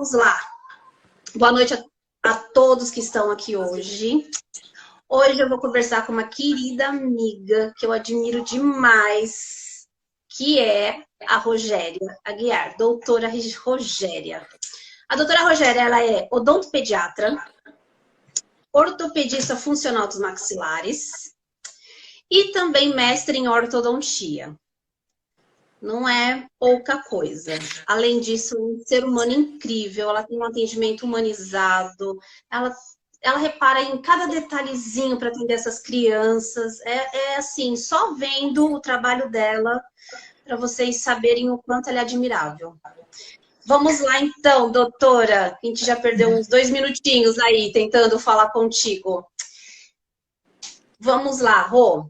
vamos lá. Boa noite a todos que estão aqui hoje. Hoje eu vou conversar com uma querida amiga que eu admiro demais, que é a Rogéria Aguiar, doutora Rogéria. A doutora Rogéria, ela é odontopediatra, ortopedista funcional dos maxilares e também mestre em ortodontia. Não é pouca coisa. Além disso, um ser humano incrível, ela tem um atendimento humanizado, ela repara em cada detalhezinho para atender essas crianças. É assim, só vendo o trabalho dela para vocês saberem o quanto ela é admirável. Vamos lá então, doutora. A gente já perdeu uns 2 minutinhos aí tentando falar contigo. Vamos lá, Rô.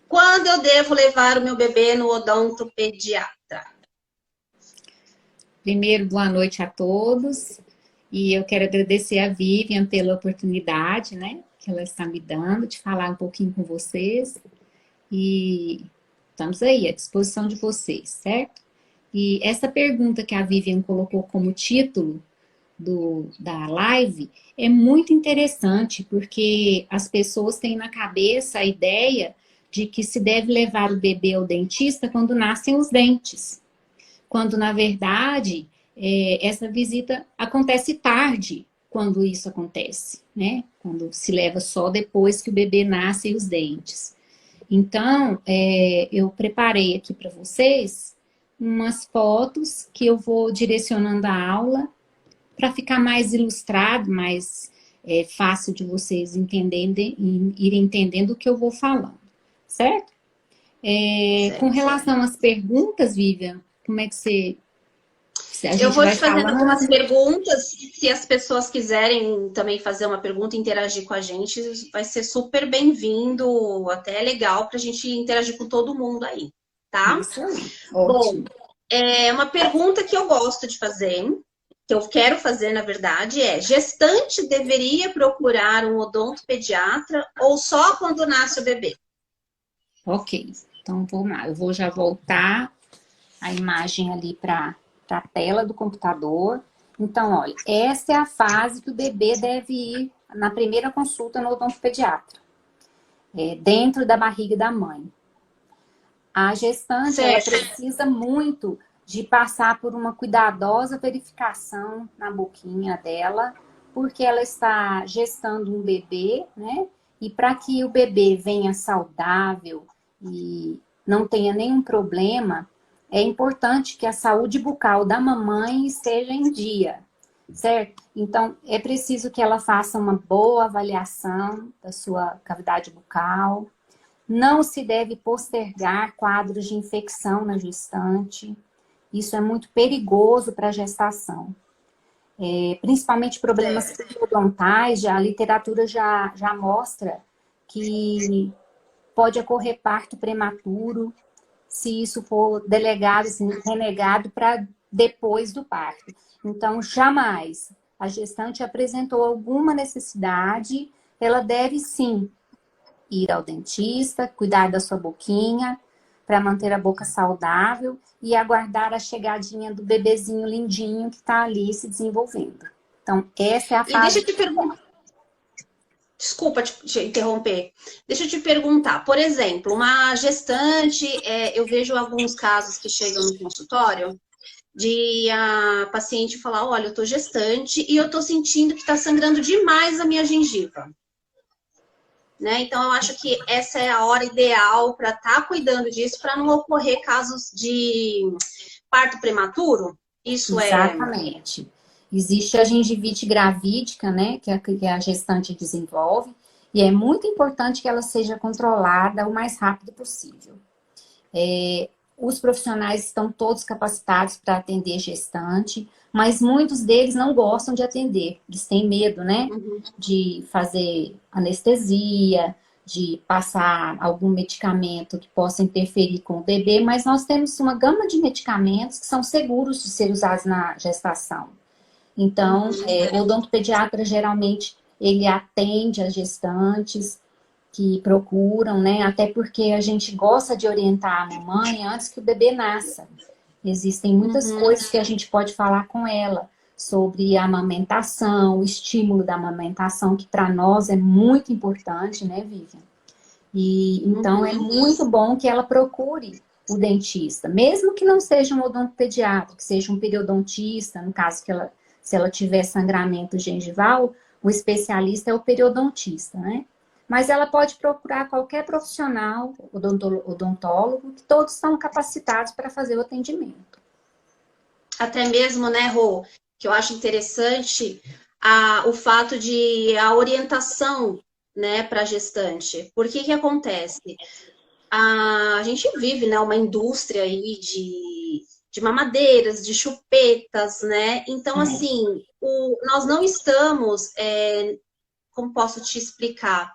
Quando eu devo levar o meu bebê no odontopediatra? Primeiro, boa noite a todos. E eu quero agradecer a Vivian pela oportunidade, né, que ela está me dando de falar um pouquinho com vocês. E estamos aí à disposição de vocês, certo? E essa pergunta que a Vivian colocou como título da live é muito interessante, porque as pessoas têm na cabeça a ideia de que se deve levar o bebê ao dentista quando nascem os dentes. Quando, na verdade, essa visita acontece tarde quando isso acontece, né? Quando se leva só depois que o bebê nasce os dentes. Então, eu preparei aqui para vocês umas fotos que eu vou direcionando a aula para ficar mais ilustrado, mais fácil de vocês entenderem e irem entendendo o que eu vou falando, certo? Com relação às perguntas, Vivian, como é que a gente eu vou vai te fazendo falando? algumas perguntas. Se as pessoas quiserem também fazer uma pergunta, interagir com a gente, vai ser super bem-vindo. Até é legal para a gente interagir com todo mundo aí, tá? Isso aí, Bom, ótimo. uma pergunta que eu gosto de fazer, que eu quero fazer, na verdade, é: gestante deveria procurar um odontopediatra ou só quando nasce o bebê? Ok, então vamos lá. Eu vou já voltar a imagem ali para a tela do computador. Então, olha, essa é a fase que o bebê deve ir na primeira consulta no odontopediatra, dentro da barriga da mãe. A gestante, ela Certo. precisa muito de passar por uma cuidadosa verificação na boquinha dela, porque ela está gestando um bebê, né? E para que o bebê venha saudável e não tenha nenhum problema, é importante que a saúde bucal da mamãe esteja em dia, certo? Então, é preciso que ela faça uma boa avaliação da sua cavidade bucal. Não se deve postergar quadros de infecção na gestante. Isso é muito perigoso para a gestação. Principalmente problemas periodontais, a literatura já mostra que pode ocorrer parto prematuro, se isso for delegado, assim, renegado para depois do parto. Então, jamais a gestante apresentou alguma necessidade, ela deve sim ir ao dentista, cuidar da sua boquinha, para manter a boca saudável e aguardar a chegadinha do bebezinho lindinho que está ali se desenvolvendo. Então, essa é a E deixa fase. eu te perguntar. Desculpa te interromper. Deixa eu te perguntar. Por exemplo, uma gestante, eu vejo alguns casos que chegam no consultório de a paciente falar: olha, eu tô gestante e eu tô sentindo que tá sangrando demais a minha gengiva. Né? Então, eu acho que essa é a hora ideal para estar cuidando disso, para não ocorrer casos de parto prematuro. Isso é. Exatamente. Existe a gengivite gravídica, né, que a gestante desenvolve, e é muito importante que ela seja controlada o mais rápido possível. Os profissionais estão todos capacitados para atender gestante, mas muitos deles não gostam de atender. Eles têm medo, né? De fazer anestesia, de passar algum medicamento que possa interferir com o bebê, mas nós temos uma gama de medicamentos que são seguros de ser usados na gestação. Então, o odontopediatra geralmente ele atende as gestantes que procuram, né? Até porque a gente gosta de orientar a mamãe antes que o bebê nasça. Existem muitas coisas que a gente pode falar com ela sobre a amamentação, o estímulo da amamentação, que para nós é muito importante, né, Vivian? E então é muito bom que ela procure o dentista, mesmo que não seja um odontopediatra, que seja um periodontista, no caso que ela, se ela tiver sangramento gengival, o especialista é o periodontista, né? Mas ela pode procurar qualquer profissional, odontólogo, que todos estão capacitados para fazer o atendimento. Até mesmo, né, Rô, que eu acho interessante o fato de a orientação, né, para a gestante. Por que que acontece? A gente vive, né, uma indústria aí de mamadeiras, de chupetas, né? Então, assim, nós não estamos, como posso te explicar?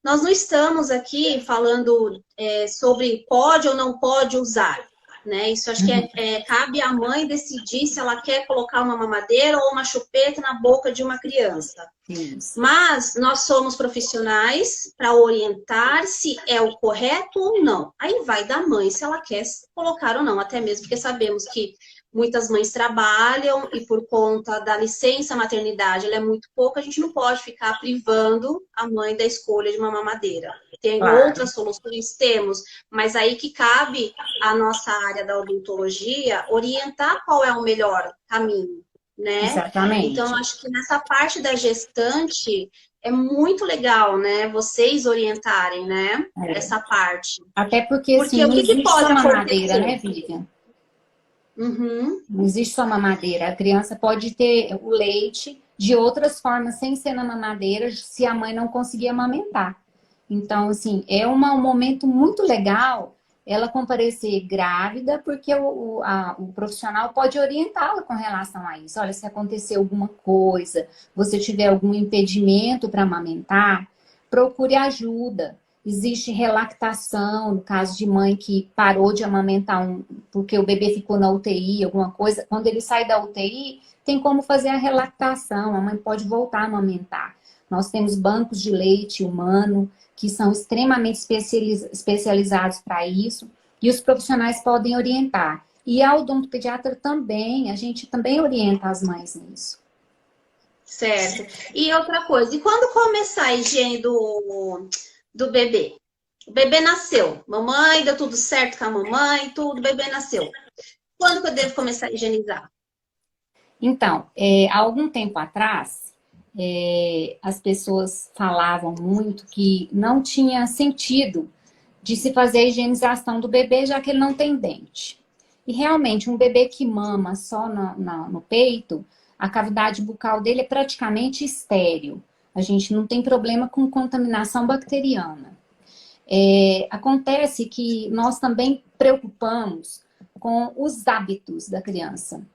Nós não estamos aqui falando sobre pode ou não pode usar, né? Isso acho que cabe à mãe decidir se ela quer colocar uma mamadeira ou uma chupeta na boca de uma criança. Isso. Mas nós somos profissionais para orientar se é o correto ou não. Aí vai da mãe se ela quer colocar ou não, até mesmo porque sabemos que muitas mães trabalham e por conta da licença maternidade, ela é muito pouca, a gente não pode ficar privando a mãe da escolha de uma mamadeira. Tem outras soluções? Temos, mas aí que cabe a nossa área da odontologia orientar qual é o melhor caminho, né? Exatamente. Então, acho que nessa parte da gestante é muito legal, né? Vocês orientarem, né? Essa parte. Até porque assim, o que pode só acontecer? mamadeira, né, Vivian? Não existe só mamadeira. A criança pode ter o leite de outras formas, sem ser na mamadeira, se a mãe não conseguir amamentar. Então, assim, é um momento muito legal ela comparecer grávida, porque o profissional pode orientá-la com relação a isso. Olha, se acontecer alguma coisa, você tiver algum impedimento para amamentar, procure ajuda. Existe relactação, no caso de mãe que parou de amamentar porque o bebê ficou na UTI, alguma coisa. Quando ele sai da UTI, tem como fazer a relactação, a mãe pode voltar a amamentar. Nós temos bancos de leite humano, que são extremamente especializados para isso, e os profissionais podem orientar. E a odontopediatra também, a gente também orienta as mães nisso. Certo. E outra coisa, e quando começar a higiene do bebê? O bebê nasceu. Mamãe, deu tudo certo com a mamãe, tudo, o bebê nasceu. Quando que eu devo começar a higienizar? Então, há algum tempo atrás, as pessoas falavam muito que não tinha sentido de se fazer a higienização do bebê, já que ele não tem dente. E realmente, um bebê que mama só no peito, a cavidade bucal dele é praticamente estéril. A gente não tem problema com contaminação bacteriana. Acontece que nós também preocupamos com os hábitos da criança.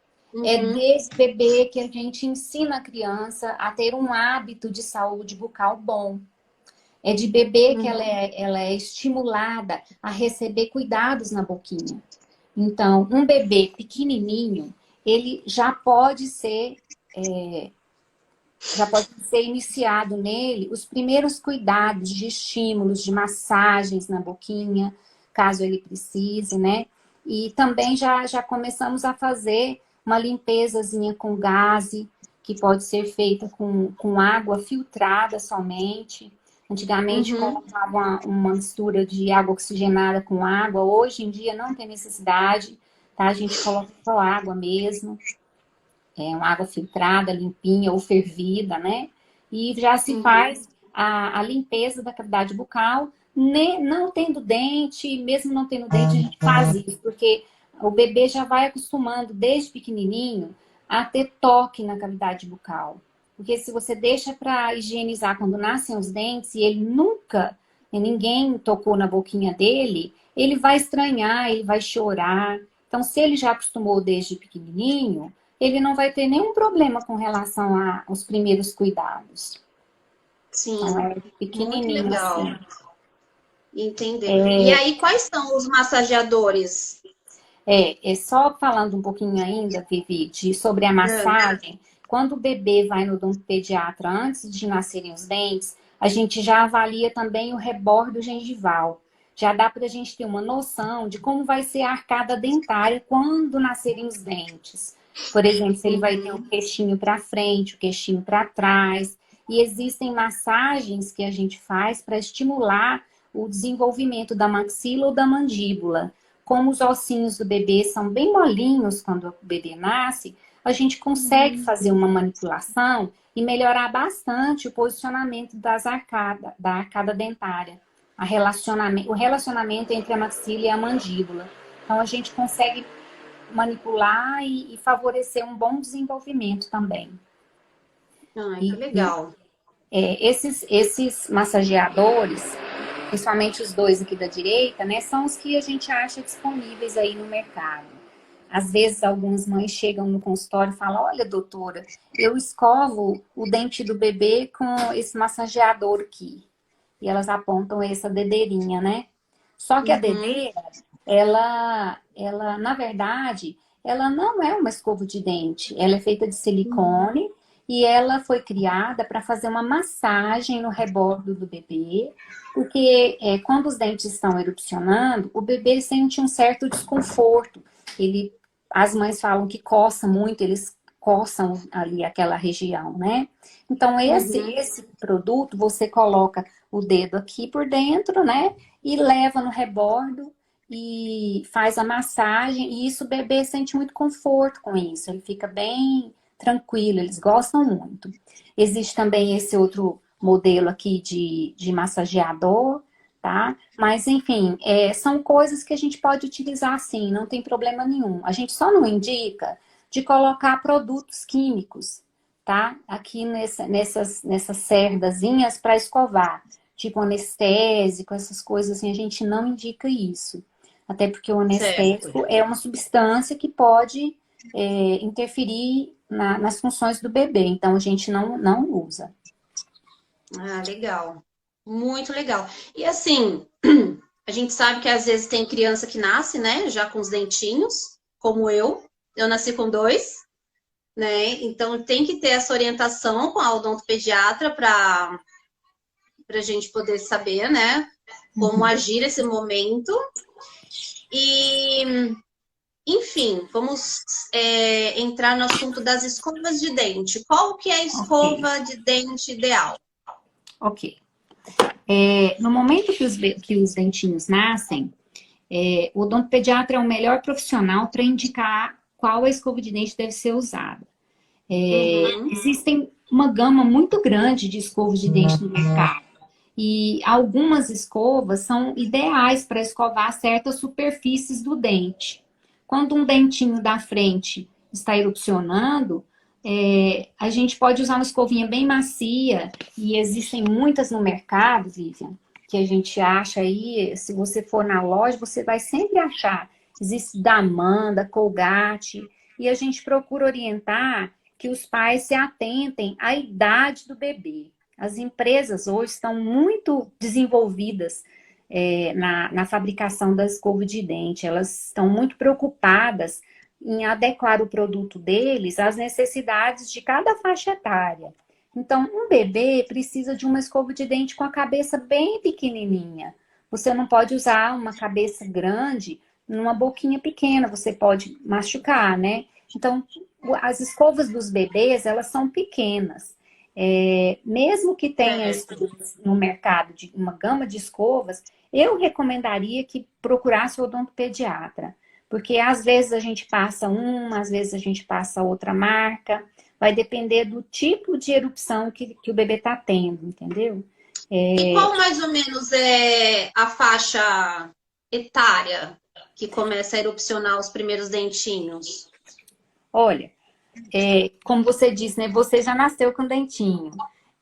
É desse bebê que a gente ensina a criança a ter um hábito de saúde bucal bom. É de bebê que ela é estimulada a receber cuidados na boquinha. Então, um bebê pequenininho, ele já pode ser iniciado nele os primeiros cuidados de estímulos, de massagens na boquinha, caso ele precise, né? E também já começamos a fazer uma limpezazinha com gaze, que pode ser feita com água filtrada somente. Antigamente colocava uma mistura de água oxigenada com água, hoje em dia não tem necessidade, tá? A gente coloca só água mesmo. Uma água filtrada, limpinha ou fervida, né? E já se faz a limpeza da cavidade bucal, não tendo dente, mesmo não tendo dente, a gente faz isso, porque o bebê já vai acostumando desde pequenininho a ter toque na cavidade bucal. Porque se você deixa para higienizar quando nascem os dentes e ele ninguém tocou na boquinha dele, ele vai estranhar, ele vai chorar. Então, se ele já acostumou desde pequenininho, ele não vai ter nenhum problema com relação aos primeiros cuidados. Sim, então, pequenininho, muito legal. Assim. Entender. E aí, quais são os massageadores? Só falando um pouquinho ainda, Vivi, sobre a massagem. Quando o bebê vai no odontopediatra antes de nascerem os dentes, a gente já avalia também o rebordo gengival. Já dá para a gente ter uma noção de como vai ser a arcada dentária quando nascerem os dentes. Por exemplo, se ele vai ter o queixinho para frente, o queixinho para trás. E existem massagens que a gente faz para estimular o desenvolvimento da maxila ou da mandíbula. Como os ossinhos do bebê são bem molinhos quando o bebê nasce, a gente consegue fazer uma manipulação e melhorar bastante o posicionamento da arcada dentária, o relacionamento entre a maxila e a mandíbula. Então, a gente consegue manipular e favorecer um bom desenvolvimento também. Ai, que legal. Esses massageadores, principalmente os dois aqui da direita, né, são os que a gente acha disponíveis aí no mercado. Às vezes, algumas mães chegam no consultório e falam, olha, doutora, eu escovo o dente do bebê com esse massageador aqui. E elas apontam essa dedeirinha, né? Só que a dedeira, ela, na verdade, ela não é uma escova de dente. Ela é feita de silicone e ela foi criada para fazer uma massagem no rebordo do bebê, porque quando os dentes estão erupcionando, o bebê sente um certo desconforto. As mães falam que coça muito, eles coçam ali aquela região, né? Então, esse produto, você coloca o dedo aqui por dentro, né? E leva no rebordo e faz a massagem. E isso o bebê sente muito conforto com isso. Ele fica bem tranquilo, eles gostam muito. Existe também esse outro modelo aqui de massageador, tá? Mas, enfim, são coisas que a gente pode utilizar sim, não tem problema nenhum. A gente só não indica de colocar produtos químicos, tá? Aqui nessas cerdazinhas para escovar, tipo anestésico, essas coisas assim, a gente não indica isso. Até porque o anestésico é uma substância que pode interferir nas funções do bebê, então a gente não usa. Ah, legal. Muito legal. E assim, a gente sabe que às vezes tem criança que nasce, né, já com os dentinhos, como eu. Eu nasci com 2, né? Então tem que ter essa orientação com a odontopediatra para a gente poder saber, né, como agir nesse momento. E, enfim, vamos entrar no assunto das escovas de dente. Qual que é a escova de dente ideal? Ok. No momento que os dentinhos nascem, o odontopediatra é o melhor profissional para indicar qual a escova de dente deve ser usada. Existem uma gama muito grande de escovas de dente no mercado. E algumas escovas são ideais para escovar certas superfícies do dente. Quando um dentinho da frente está erupcionando, a gente pode usar uma escovinha bem macia, e existem muitas no mercado, Vivian, que a gente acha aí, se você for na loja, você vai sempre achar. Existe da Amanda, Colgate, e a gente procura orientar que os pais se atentem à idade do bebê. As empresas hoje estão muito desenvolvidas na fabricação da escova de dente. Elas estão muito preocupadas em adequar o produto deles às necessidades de cada faixa etária. Então, um bebê precisa de uma escova de dente com a cabeça bem pequenininha. Você não pode usar uma cabeça grande numa boquinha pequena, você pode machucar, né? Então, as escovas dos bebês, elas são pequenas. Mesmo que tenha no mercado de uma gama de escovas, eu recomendaria que procurasse o odontopediatra. Porque às vezes a gente passa uma, às vezes a gente passa outra marca. Vai depender do tipo de erupção que o bebê está tendo, entendeu? E qual mais ou menos é a faixa etária que começa a erupcionar os primeiros dentinhos? Olha, como você disse, né? Você já nasceu com dentinho.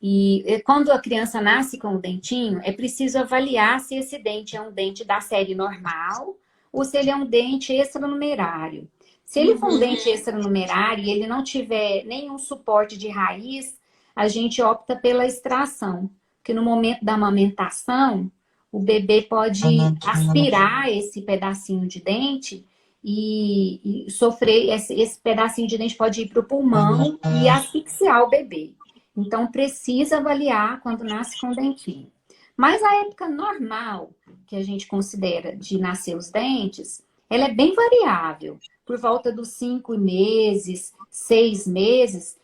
E quando a criança nasce com o dentinho, é preciso avaliar se esse dente é um dente da série normal ou se ele é um dente extranumerário. Se ele for um dente extranumerário e ele não tiver nenhum suporte de raiz, a gente opta pela extração. Porque no momento da amamentação, o bebê pode aspirar esse pedacinho de dente e sofrer, esse pedacinho de dente pode ir para o pulmão e asfixiar o bebê. Então, precisa avaliar quando nasce com dentinho. Mas a época normal, que a gente considera de nascer os dentes, ela é bem variável. Por volta dos 5 meses, 6 meses,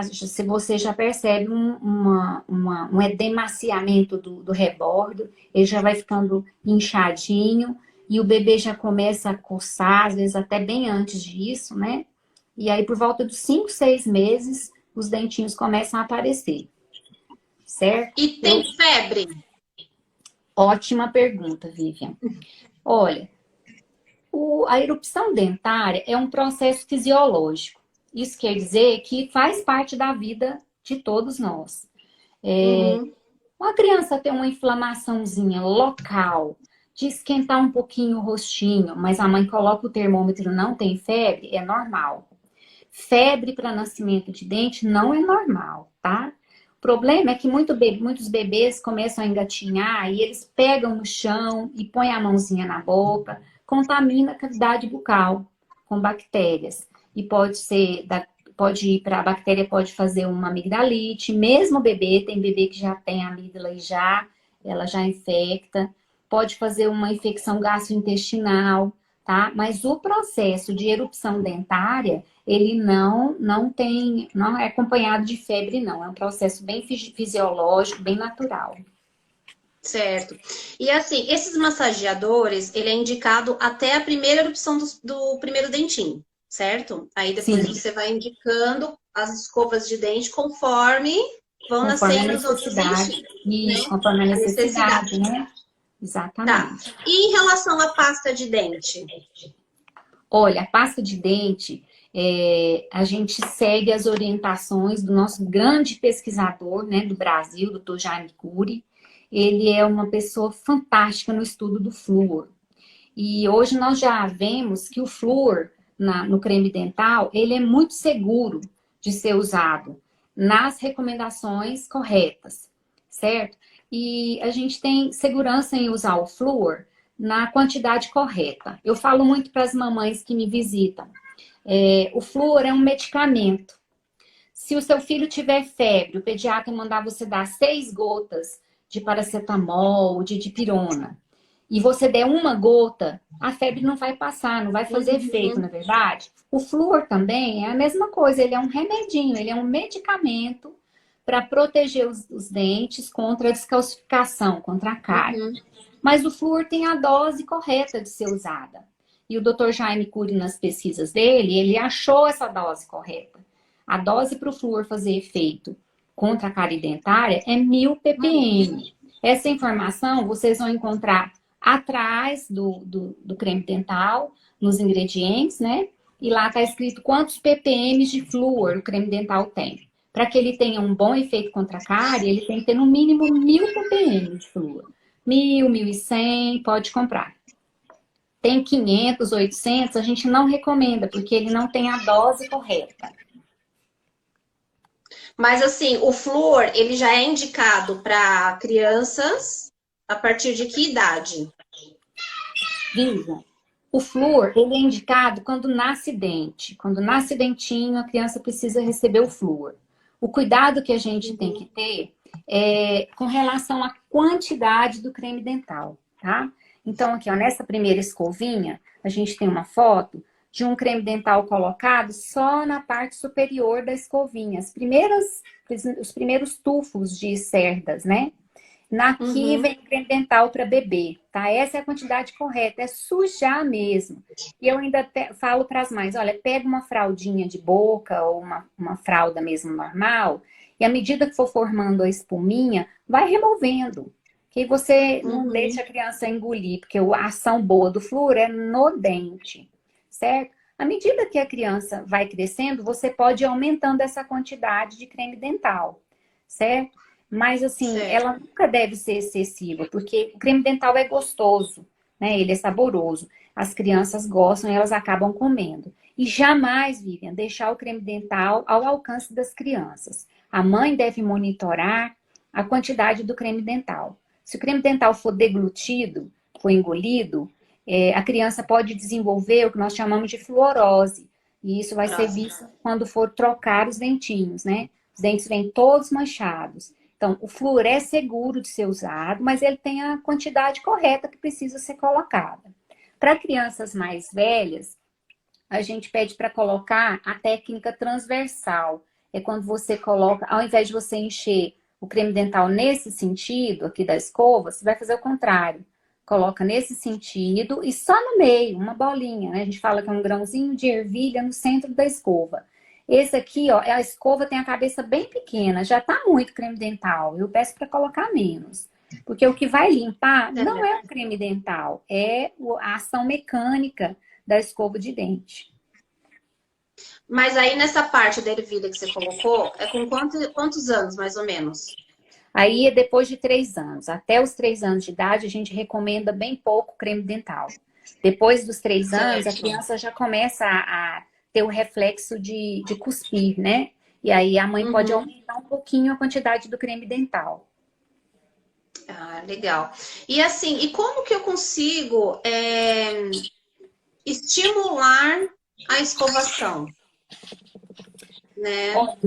se você já percebe um edemaciamento do rebordo, ele já vai ficando inchadinho e o bebê já começa a coçar, às vezes até bem antes disso, né? E aí, por volta dos 5, 6 meses, os dentinhos começam a aparecer, certo? E tem febre? Ótima pergunta, Vivian. Olha, a erupção dentária é um processo fisiológico. Isso quer dizer que faz parte da vida de todos nós. Uhum. Uma criança tem uma inflamaçãozinha local, de esquentar um pouquinho o rostinho, mas a mãe coloca o termômetro e não tem febre, é normal. Febre para nascimento de dente não é normal, tá? O problema é que muitos bebês começam a engatinhar e eles pegam no chão e põem a mãozinha na boca, contamina a cavidade bucal com bactérias. E pode ir para a bactéria, pode fazer uma amigdalite, mesmo o bebê, tem bebê que já tem amígdala e ela já infecta, pode fazer uma infecção gastrointestinal, tá? Mas o processo de erupção dentária ele não é acompanhado de febre, não. É um processo bem fisiológico, bem natural. Certo. E assim, esses massageadores, ele é indicado até a primeira erupção do primeiro dentinho, certo? Aí depois Sim, você vai indicando as escovas de dente conforme vão conforme a nascendo os outros necessidade. dentinhos, Isso, né? conforme a A necessidade, necessidade. né? Tá. Exatamente. E em relação à pasta de dente? Olha, a pasta de dente, a gente segue as orientações do nosso grande pesquisador, né, do Brasil, doutor Jaime Cury. Ele é uma pessoa fantástica no estudo do flúor. E hoje nós já vemos que o flúor no creme dental, ele é muito seguro de ser usado nas recomendações corretas, certo? E a gente tem segurança em usar o flúor na quantidade correta. Eu falo muito para as mamães que me visitam. O flúor é um medicamento. Se o seu filho tiver febre, o pediatra mandar você dar 6 gotas de paracetamol, de dipirona, e você der uma gota, a febre não vai passar, não vai fazer efeito, Uhum. na verdade. O flúor também é a mesma coisa, ele é um remedinho, ele é um medicamento para proteger os dentes contra a descalcificação, contra a cárie. Uhum. Mas o flúor tem a dose correta de ser usada. E o Dr. Jaime Cury, nas pesquisas dele, ele achou essa dose correta. A dose para o flúor fazer efeito contra a cárie dentária é 1000 ppm. Essa informação vocês vão encontrar atrás do creme dental, nos ingredientes, né? E lá está escrito quantos ppm de flúor o creme dental tem. Para que ele tenha um bom efeito contra a cárie, ele tem que ter no mínimo 1000 ppm de flúor. 1000, 1100, pode comprar. Tem 500, 800, a gente não recomenda, porque ele não tem a dose correta. Mas assim, o flúor, ele já é indicado para crianças a partir de que idade? Viva. O flúor, ele é indicado quando nasce dente. Quando nasce dentinho, a criança precisa receber o flúor. O cuidado que a gente tem que ter é com relação à quantidade do creme dental, tá? Então, aqui, ó, nessa primeira escovinha, a gente tem uma foto de um creme dental colocado só na parte superior da escovinha. Os primeiros tufos de cerdas, né? Aqui Uhum. vem creme dental para bebê, tá? Essa é a quantidade correta, é sujar mesmo. E eu ainda falo para as mães, olha, pega uma fraldinha de boca ou uma fralda mesmo normal, e à medida que for formando a espuminha, vai removendo. Que você não Uhum. deixa a criança engolir, porque a ação boa do flúor é no dente, certo? À medida que a criança vai crescendo, você pode ir aumentando essa quantidade de creme dental, certo? Mas, assim, Certo. ela nunca deve ser excessiva, porque o creme dental é gostoso, né? Ele é saboroso. As crianças gostam e elas acabam comendo. E jamais, Vivian, deixar o creme dental ao alcance das crianças. A mãe deve monitorar a quantidade do creme dental. Se o creme dental for deglutido, for engolido, a criança pode desenvolver o que nós chamamos de fluorose. E isso vai ser Próximo. visto quando for trocar os dentinhos, né? Os dentes vêm todos manchados. Então, o flúor é seguro de ser usado, mas ele tem a quantidade correta que precisa ser colocada. Para crianças mais velhas, a gente pede para colocar a técnica transversal. É quando você coloca, ao invés de você encher o creme dental nesse sentido, aqui da escova, você vai fazer o contrário. Coloca nesse sentido e só no meio, uma bolinha, né? A gente fala que é um grãozinho de ervilha no centro da escova. Esse aqui, ó, a escova tem a cabeça bem pequena, já tá muito creme dental. Eu peço para colocar menos. Porque o que vai limpar não é o creme dental, é a ação mecânica da escova de dente. Mas aí nessa parte da ervilha que você colocou, é com quantos anos, mais ou menos? Aí é depois de 3 anos. Até os 3 anos de idade, a gente recomenda bem pouco creme dental. Depois dos 3 anos, a Certo. criança já começa a ter o reflexo de cuspir, né? E aí a mãe pode Uhum. aumentar um pouquinho a quantidade do creme dental. Ah, legal. E assim, e como que eu consigo estimular a escovação, né? Olha,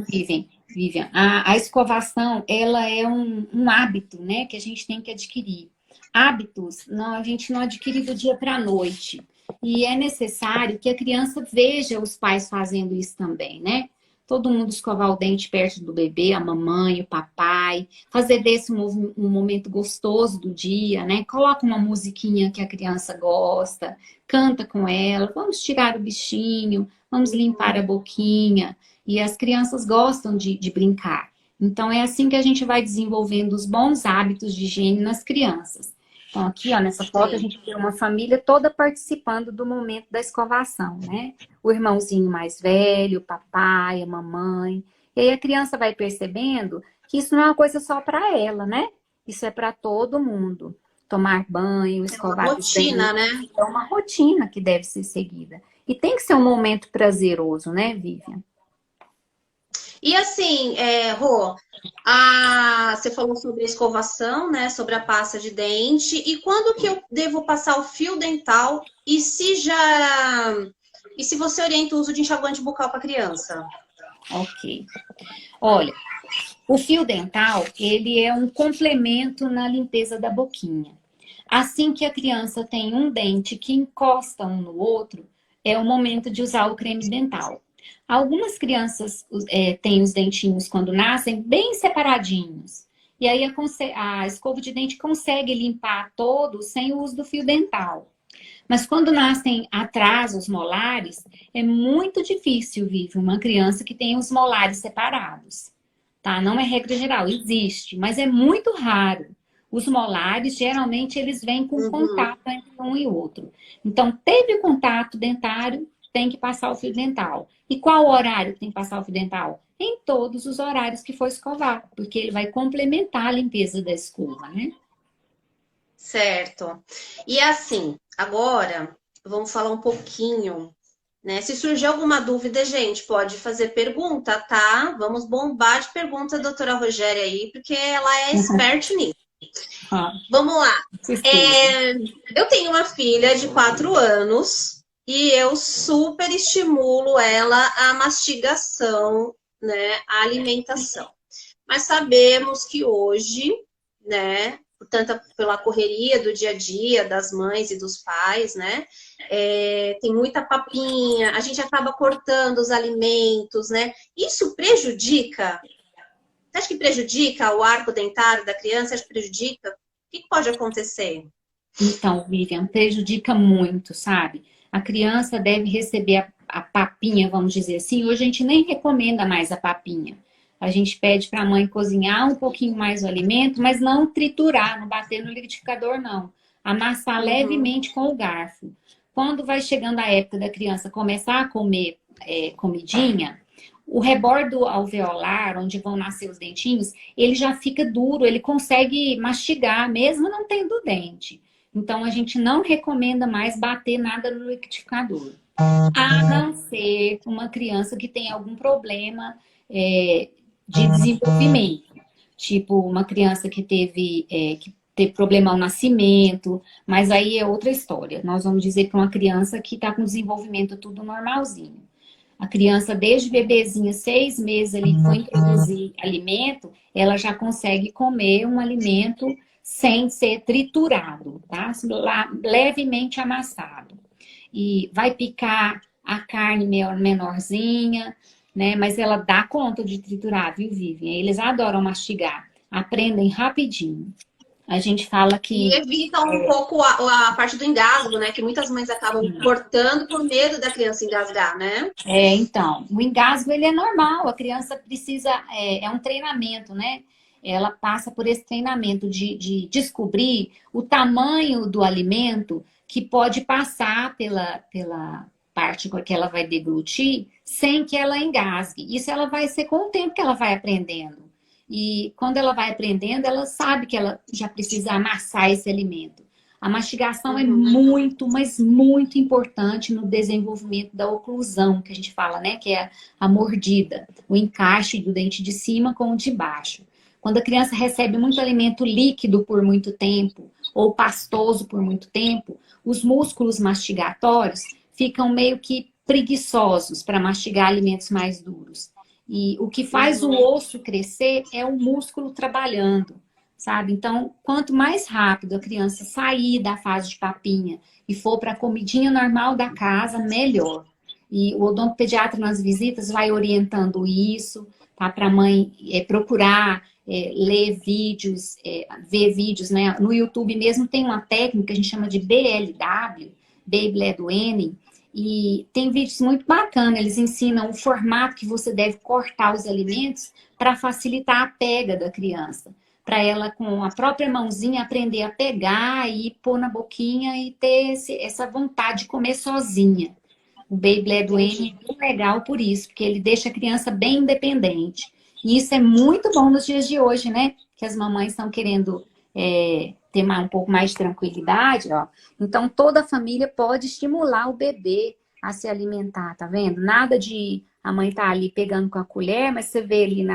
Vivian, a escovação, ela é um hábito, né, que a gente tem que adquirir. Hábitos, não, a gente não adquire do dia para a noite. E é necessário que a criança veja os pais fazendo isso também, né? Todo mundo escovar o dente perto do bebê, a mamãe, o papai, fazer desse um momento gostoso do dia, né? Coloca uma musiquinha que a criança gosta, canta com ela, vamos tirar o bichinho, vamos limpar a boquinha. E as crianças gostam de brincar. Então, é assim que a gente vai desenvolvendo os bons hábitos de higiene nas crianças. Então, aqui, ó, nessa foto, a Sim. gente tem uma família toda participando do momento da escovação, né? O irmãozinho mais velho, o papai, a mamãe. E aí a criança vai percebendo que isso não é uma coisa só para ela, né? Isso é para todo mundo. Tomar banho, É uma escovar os rotina, dentes, né? é uma rotina que deve ser seguida. E tem que ser um momento prazeroso, né, Vivian? E assim, Rô, você falou sobre a escovação, né? Sobre a pasta de dente. E quando que eu devo passar o fio dental? E se você orienta o uso de enxaguante bucal para criança? Ok. Olha, o fio dental, ele é um complemento na limpeza da boquinha. Assim que a criança tem um dente que encosta um no outro, é o momento de usar o creme dental. Algumas crianças têm os dentinhos quando nascem bem separadinhos. E aí a escova de dente consegue limpar todos sem o uso do fio dental. Mas quando nascem atrás os molares, é muito difícil, vive uma criança que tem os molares separados. Tá? Não é regra geral, existe, mas é muito raro. Os molares, geralmente, eles vêm com Uhum. contato entre um e outro. Então, teve contato dentário, tem que passar o fio dental. E qual horário que tem que passar o fio dental? Em todos os horários que for escovar, porque ele vai complementar a limpeza da escova, né? Certo. E assim, agora vamos falar um pouquinho, né? Se surgir alguma dúvida, gente, pode fazer pergunta, tá? Vamos bombar de pergunta a doutora Rogéria aí, porque ela é expert nisso. Ah, Vamos lá. certeza. Eu tenho uma filha de 4 anos e eu super estimulo ela a mastigação, né? A alimentação. Mas sabemos que hoje, né, tanto pela correria do dia a dia das mães e dos pais, né, tem muita papinha, a gente acaba cortando os alimentos, né? Isso prejudica? Você acha que prejudica o arco dentário da criança? Você acha que prejudica? O que pode acontecer? Então, Vivian, prejudica muito, sabe? A criança deve receber a papinha, vamos dizer assim. Hoje a gente nem recomenda mais a papinha. A gente pede para a mãe cozinhar um pouquinho mais o alimento, mas não triturar, não bater no liquidificador, não. Amassar Uhum, levemente com o garfo. Quando vai chegando a época da criança começar a comer comidinha, o rebordo alveolar, onde vão nascer os dentinhos, ele já fica duro, ele consegue mastigar, mesmo não tendo dente. Então, a gente não recomenda mais bater nada no liquidificador. A não ser uma criança que tem algum problema de desenvolvimento. Tipo, uma criança que teve problema ao nascimento, mas aí é outra história. Nós vamos dizer para uma criança que está com desenvolvimento tudo normalzinho. A criança, desde bebezinha, 6 meses ali, foi introduzir alimento, ela já consegue comer um alimento sem ser triturado, tá? Levemente amassado. E vai picar a carne menorzinha, né? Mas ela dá conta de triturar, viu, Vivian? Eles adoram mastigar, aprendem rapidinho. A gente fala E que evita um pouco a parte do engasgo, né? Que muitas mães acabam cortando por medo da criança engasgar, né? então, o engasgo ele é normal, a criança precisa, é um treinamento, né? Ela passa por esse treinamento de descobrir o tamanho do alimento que pode passar pela parte com que ela vai deglutir sem que ela engasgue. Isso ela vai ser com o tempo que ela vai aprendendo. E quando ela vai aprendendo, ela sabe que ela já precisa amassar esse alimento. A mastigação é muito, mas muito importante no desenvolvimento da oclusão, que a gente fala, né? Que é a mordida, o encaixe do dente de cima com o de baixo. Quando a criança recebe muito alimento líquido por muito tempo, ou pastoso por muito tempo, os músculos mastigatórios ficam meio que preguiçosos para mastigar alimentos mais duros. E o que faz o osso crescer é o músculo trabalhando, sabe? Então, quanto mais rápido a criança sair da fase de papinha e for para a comidinha normal da casa, melhor. E o odontopediatra nas visitas vai orientando isso, tá? Para a mãe procurar ler vídeos, ver vídeos, né? No YouTube mesmo tem uma técnica que a gente chama de BLW, Baby Led Weaning, e tem vídeos muito bacanas, eles ensinam o formato que você deve cortar os alimentos para facilitar a pega da criança. Para ela, com a própria mãozinha, aprender a pegar e pôr na boquinha e ter essa vontade de comer sozinha. O Baby Led Weaning é bem legal por isso, porque ele deixa a criança bem independente. E isso é muito bom nos dias de hoje, né? Que as mamães estão querendo ter um pouco mais de tranquilidade, ó. Então, toda a família pode estimular o bebê a se alimentar, tá vendo? Nada de a mãe tá ali pegando com a colher, mas você vê ali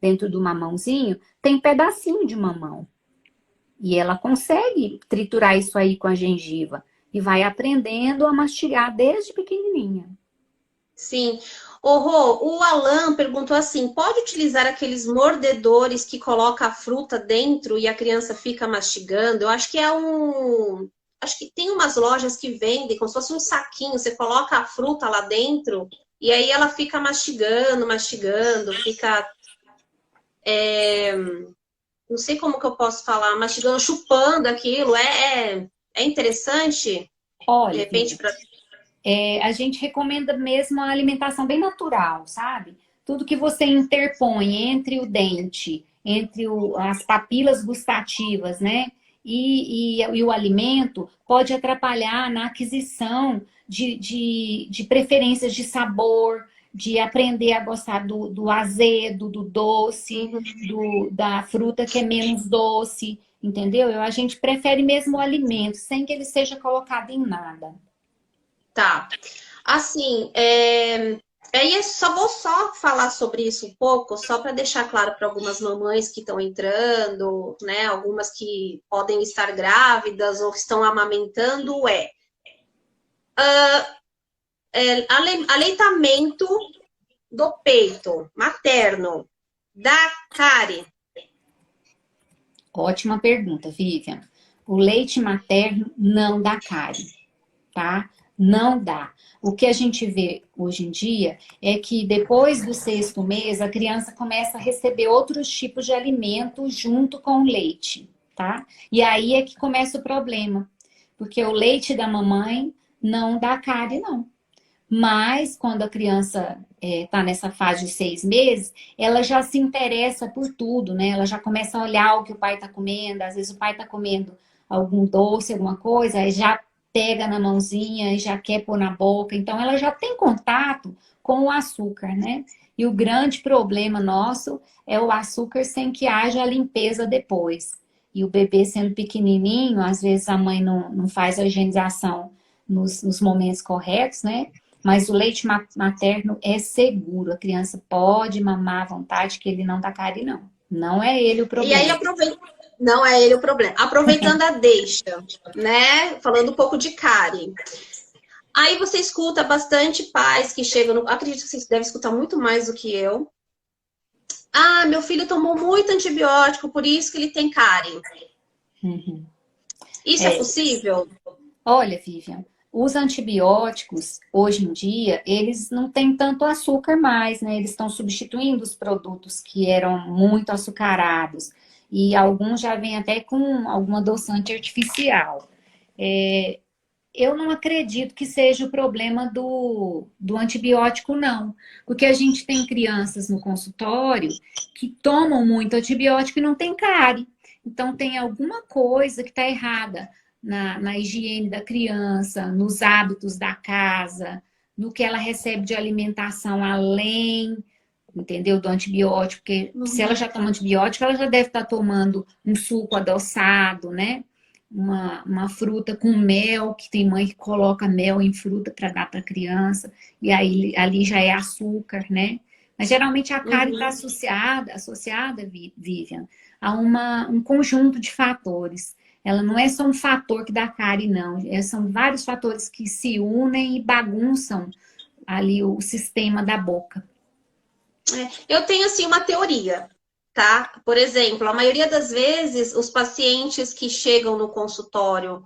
dentro do mamãozinho, tem um pedacinho de mamão. E ela consegue triturar isso aí com a gengiva. E vai aprendendo a mastigar desde pequenininha. Sim. Ô, Rô, o Alan perguntou assim: pode utilizar aqueles mordedores que coloca a fruta dentro e a criança fica mastigando? Eu acho que acho que tem umas lojas que vendem como se fosse um saquinho, você coloca a fruta lá dentro e aí ela fica mastigando, mastigando, fica. Não sei como que eu posso falar, mastigando, chupando aquilo. É interessante? De Olha, repente, para. a gente recomenda mesmo a alimentação bem natural, sabe? Tudo que você interpõe entre o dente, entre as papilas gustativas, né? E o alimento pode atrapalhar na aquisição de preferências de sabor, de aprender a gostar do azedo, do doce, da fruta que é menos doce, entendeu? A gente prefere mesmo o alimento, sem que ele seja colocado em nada. Tá. Assim, aí vou falar sobre isso um pouco, só para deixar claro para algumas mamães que estão entrando, né? Algumas que podem estar grávidas ou estão amamentando, aleitamento do peito materno da cárie. Ótima pergunta, Vivian. O leite materno não dá cárie, tá? Não dá. O que a gente vê hoje em dia é que depois do 6º mês, a criança começa a receber outros tipos de alimentos junto com o leite, tá? E aí é que começa o problema, porque o leite da mamãe não dá cárie, não. Mas quando a criança está nessa fase de 6 meses, ela já se interessa por tudo, né? Ela já começa a olhar o que o pai está comendo. Às vezes o pai está comendo algum doce, alguma coisa, aí já pega na mãozinha e já quer pôr na boca. Então ela já tem contato com o açúcar, né? E o grande problema nosso é o açúcar sem que haja a limpeza depois. E o bebê sendo pequenininho, às vezes a mãe não faz a higienização nos momentos corretos, né? Mas o leite materno é seguro. A criança pode mamar à vontade, que ele não dá cárie, não. Não é ele o E aí, problema. não é ele o problema. Aproveitando a deixa, né? Falando um pouco de cárie. Aí você escuta bastante pais que chegam, acredito que você deve escutar muito mais do que eu. Ah, meu filho tomou muito antibiótico, por isso que ele tem cárie. Uhum. Isso é possível? Olha, Vivian, os antibióticos, hoje em dia, eles não têm tanto açúcar mais, né? Eles estão substituindo os produtos que eram muito açucarados. E alguns já vêm até com algum adoçante artificial. É, eu não acredito que seja o problema do antibiótico, não. Porque a gente tem crianças no consultório que tomam muito antibiótico e não tem cárie. Então, tem alguma coisa que está errada na higiene da criança, nos hábitos da casa, no que ela recebe de alimentação além, entendeu? Do antibiótico. Porque se ela Uhum. já toma antibiótico, ela já deve estar tomando um suco adoçado, né? Uma fruta com mel, que tem mãe que coloca mel em fruta para dar para a criança, e aí ali já é açúcar, né? Mas geralmente a cárie está Uhum. associada, Vivian, a um conjunto de fatores. Ela não é só um fator que dá cárie, não. São vários fatores que se unem e bagunçam ali o sistema da boca. Eu tenho, assim, uma teoria, tá? Por exemplo, a maioria das vezes, os pacientes que chegam no consultório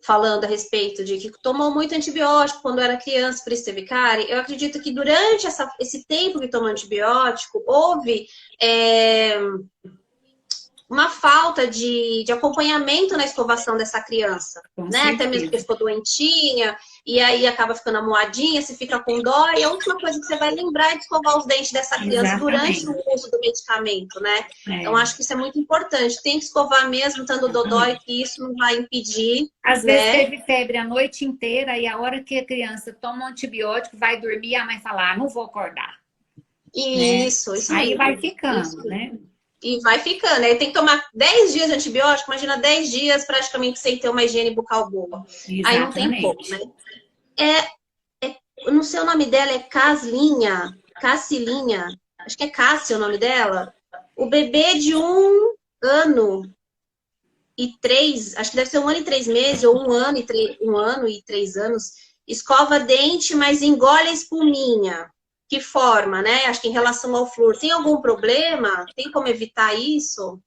falando a respeito de que tomou muito antibiótico quando era criança, por isso teve cárie, eu acredito que durante esse tempo que tomou antibiótico, houve uma falta de acompanhamento na escovação dessa criança, Com né? Até mesmo porque certeza. ficou doentinha, e aí acaba ficando amoadinha, se fica com dó, e a última coisa que você vai lembrar é de escovar os dentes dessa criança durante o Exatamente. uso do medicamento, né? Então, É, acho que isso é muito importante. Tem que escovar mesmo, estando dodói, exatamente. que isso não vai impedir, Às vezes né? teve febre a noite inteira e a hora que a criança toma um antibiótico, vai dormir, a mãe fala, ah, não vou acordar, né? Isso Aí vai mesmo. Isso ficando, mesmo. né? E vai ficando. Aí tem que tomar 10 dias de antibiótico, imagina 10 dias praticamente sem ter uma higiene bucal boa. Aí não tem como, né? Exatamente. Eu não sei o nome dela, é Caslinha, Cassilinha, acho que é Cássia o nome dela. O bebê de 1 ano e 3, acho que deve ser 1 ano e 3 meses, ou 1 ano e 3 anos, escova dente, mas engole a espuminha que forma, né? Acho que em relação ao flúor. Tem algum problema? Tem como evitar isso?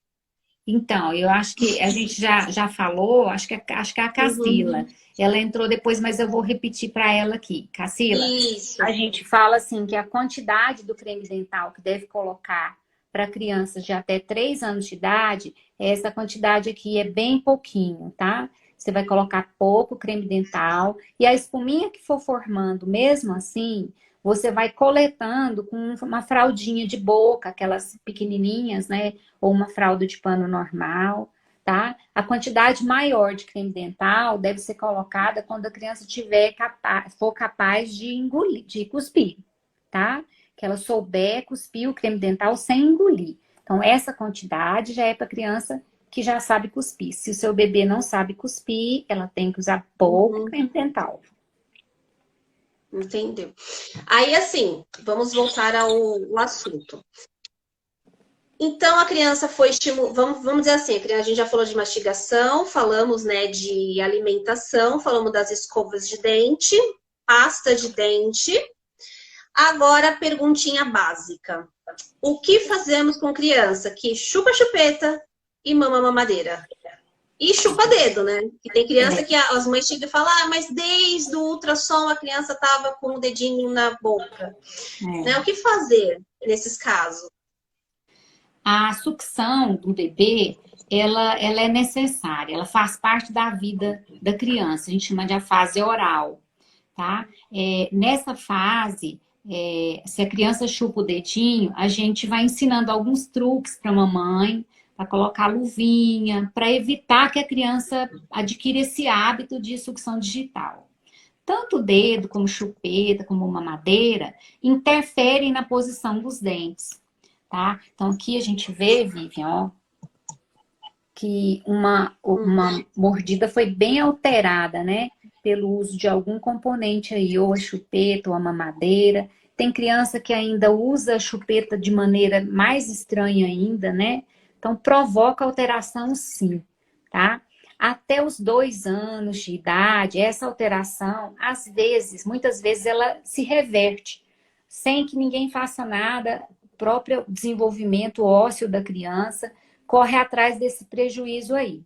Então, eu acho que a gente já falou, acho que é a Cacila. Uhum. Ela entrou depois, mas eu vou repetir para ela aqui. Cacila, a Isso. gente fala assim que a quantidade do creme dental que deve colocar para crianças de até 3 anos de idade, essa quantidade aqui é bem pouquinho, tá? Você vai colocar pouco creme dental e a espuminha que for formando, mesmo assim, você vai coletando com uma fraldinha de boca, aquelas pequenininhas, né? Ou uma fralda de pano normal, tá? A quantidade maior de creme dental deve ser colocada quando a criança for capaz de engolir, de cuspir, tá? Que ela souber cuspir o creme dental sem engolir. Então, essa quantidade já é para criança que já sabe cuspir. Se o seu bebê não sabe cuspir, ela tem que usar pouco Uhum. creme dental. Entendeu? Aí, assim, vamos voltar ao assunto. Então, a criança foi estimulada, vamos dizer assim, a gente já falou de mastigação, falamos, né, de alimentação, falamos das escovas de dente, pasta de dente. Agora, a perguntinha básica. O que fazemos com criança que chupa chupeta e mama mamadeira? E chupa dedo, né? E tem criança que as mães chegam e falam, ah, mas desde o ultrassom a criança estava com o dedinho na boca. Né? O É. que fazer nesses casos? A sucção do bebê, ela é necessária, ela faz parte da vida da criança, a gente chama de a fase oral, tá? Nessa fase, se a criança chupa o dedinho, a gente vai ensinando alguns truques para a mamãe, para colocar luvinha, para evitar que a criança adquira esse hábito de sucção digital. Tanto o dedo, como chupeta, como mamadeira, interferem na posição dos dentes, tá? Então, aqui a gente vê, Vivian, ó, que uma mordida foi bem alterada, né? Pelo uso de algum componente aí, ou a chupeta, ou a mamadeira. Tem criança que ainda usa a chupeta de maneira mais estranha ainda, né? Então, provoca alteração sim, tá? Até os 2 anos de idade, essa alteração, às vezes, muitas vezes, ela se reverte, sem que ninguém faça nada, o próprio desenvolvimento ósseo da criança corre atrás desse prejuízo aí.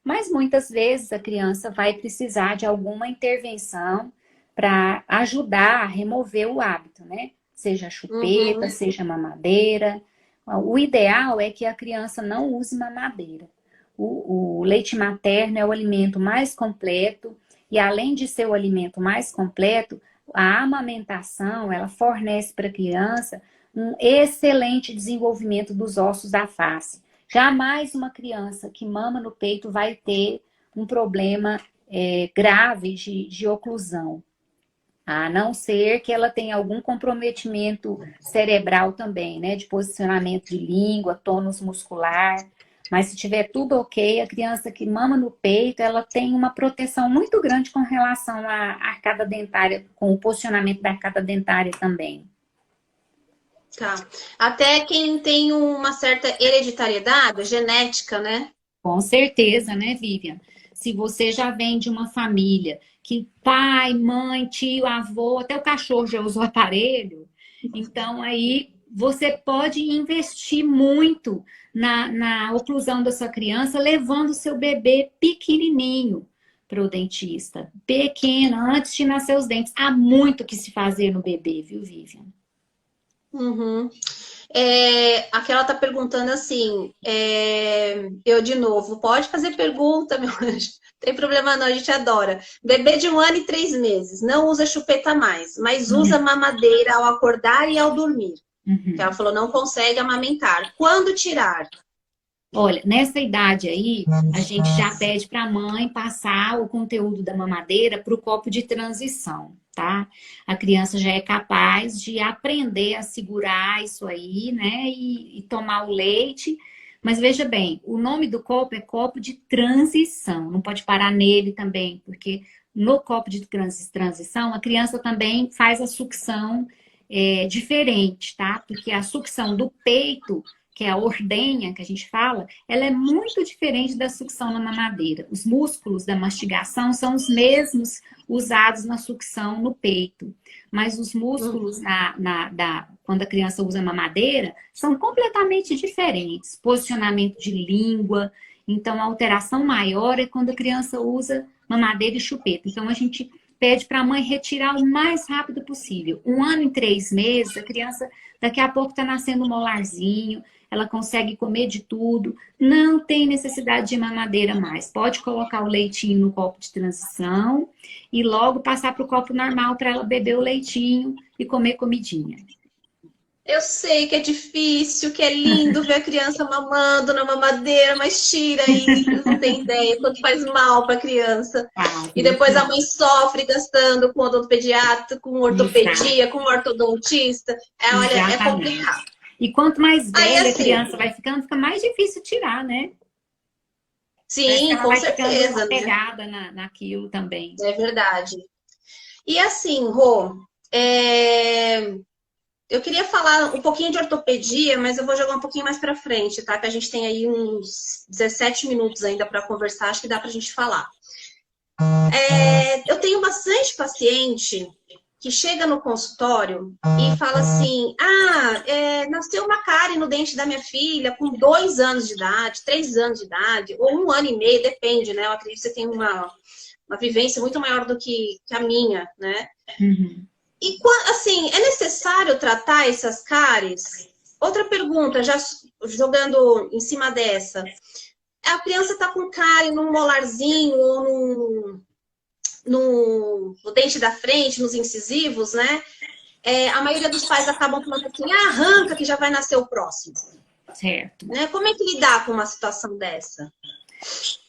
Mas muitas vezes a criança vai precisar de alguma intervenção para ajudar a remover o hábito, né? Seja chupeta, Uhum. seja mamadeira. O ideal é que a criança não use mamadeira. O leite materno é o alimento mais completo e além de ser o alimento mais completo, a amamentação, ela fornece para a criança um excelente desenvolvimento dos ossos da face. Jamais uma criança que mama no peito vai ter um problema grave de oclusão. A não ser que ela tenha algum comprometimento cerebral também, né? De posicionamento de língua, tônus muscular. Mas se tiver tudo ok, a criança que mama no peito, ela tem uma proteção muito grande com relação à arcada dentária, com o posicionamento da arcada dentária também. Tá. Até quem tem uma certa hereditariedade, genética, né? Com certeza, né, Vivian? Se você já vem de uma família que pai, mãe, tio, avô, até o cachorro já usou aparelho, então aí você pode investir muito na oclusão da sua criança, levando o seu bebê pequenininho para o dentista, pequeno, antes de nascer os dentes. Há muito que se fazer no bebê, viu, Vivian? Uhum. Aquela tá perguntando assim, eu de novo, pode fazer pergunta, meu anjo. Tem problema não, a gente adora. Bebê de 1 ano e 3 meses, não usa chupeta mais, mas usa Uhum. mamadeira ao acordar e ao dormir. Que ela Uhum. falou, não consegue amamentar. Quando tirar? Olha, nessa idade aí, a gente já pede para a mãe passar o conteúdo da mamadeira para o copo de transição, tá? A criança já é capaz de aprender a segurar isso aí, né? E tomar o leite. Mas veja bem, o nome do copo é copo de transição. Não pode parar nele também, porque no copo de transição, a criança também faz a sucção diferente, tá? Porque a sucção do peito, que é a ordenha que a gente fala, ela é muito diferente da sucção na mamadeira. Os músculos da mastigação são os mesmos usados na sucção no peito, mas os músculos quando a criança usa mamadeira são completamente diferentes. Posicionamento de língua, então a alteração maior é quando a criança usa mamadeira e chupeta. Então a gente pede para a mãe retirar o mais rápido possível. 1 ano e 3 meses, a criança daqui a pouco está nascendo um molarzinho, ela consegue comer de tudo, não tem necessidade de mamadeira mais. Pode colocar o leitinho no copo de transição e logo passar para o copo normal para ela beber o leitinho e comer comidinha. Eu sei que é difícil, que é lindo ver a criança mamando na mamadeira, mas tira aí, não tem ideia, quanto faz mal para a criança. Ah, E viu? depois a mãe sofre gastando com odontopediatra, com Exato, ortopedia, com ortodontista. Olha, é complicado. exatamente. E quanto mais Aí velha a assim, criança vai ficando, fica mais difícil tirar, né? Parece que sim, ela com vai ficando certeza, né? apegada naquilo também. É verdade. E assim, Rô, eu queria falar um pouquinho de ortopedia, mas eu vou jogar um pouquinho mais para frente, tá? Que a gente tem aí uns 17 minutos ainda para conversar, acho que dá para a gente falar. Eu tenho bastante paciente que chega no consultório e fala assim: nasceu uma cárie no dente da minha filha com 2 anos de idade, 3 anos de idade, ou 1 ano e meio, depende, né? Eu acredito que você tem uma vivência muito maior do que a minha, né? Uhum. E, assim, é necessário tratar essas cáries? Outra pergunta, já jogando em cima dessa. A criança está com cárie num molarzinho ou no dente da frente, nos incisivos, né? A maioria dos pais acabam falando assim, arranca que já vai nascer o próximo. Certo. Né? Como é que lidar com uma situação dessa?